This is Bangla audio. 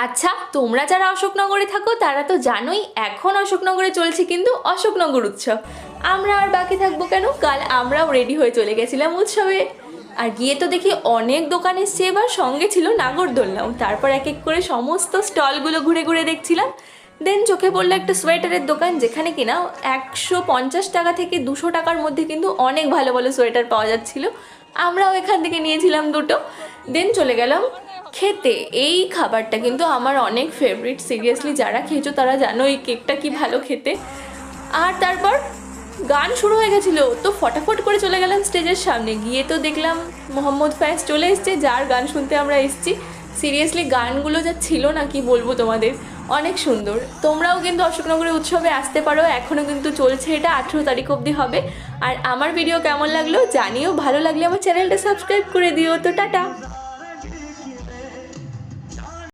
আচ্ছা, তোমরা যারা অশোকনগরে থাকো তারা তো জানোই এখন অশোকনগরে চলছে কিন্তু অশোকনগর উৎসব। আমরা আর বাকি থাকবো কেন, কাল আমরাও রেডি হয়ে চলে গেছিলাম উৎসবে। আর গিয়ে তো দেখি অনেক দোকান এসছে, এবার সঙ্গে ছিল নাগরদোলনাও। তারপর এক এক করে সমস্ত স্টলগুলো ঘুরে ঘুরে দেখছিলাম। দেন চোখে পড়লো একটা সোয়েটারের দোকান, যেখানে কিনা 150 টাকা থেকে 200 টাকার মধ্যে কিন্তু অনেক ভালো ভালো সোয়েটার পাওয়া যাচ্ছিল। আমরাও এখান থেকে নিয়েছিলাম দুটো। দেন চলে গেলাম খেতে। এই খাবারটা কিন্তু আমার অনেক ফেভারিট, সিরিয়াসলি যারা খেয়েছো তারা জানো এই কেকটা কি ভালো খেতে। আর তারপর গান শুরু হয়ে গেছিলো, তো ফটাফট করে চলে গেলাম স্টেজের সামনে। গিয়ে তো দেখলাম মোহাম্মদ ফয়েজ চলে এসছে, যার গান শুনতে আমরা এসেছি। সিরিয়াসলি গানগুলো যা ছিল না, কি বলবো তোমাদের, অনেক সুন্দর। তোমরাও কিন্তু অশোকনগরের উৎসবে আসতে পারো, এখনও কিন্তু চলছে, এটা 18 তারিখ অবধি হবে। আর আমার ভিডিও কেমন লাগলো জানিও, ভালো লাগলে আমার চ্যানেলটা সাবস্ক্রাইব করে দিও। তো টাটা।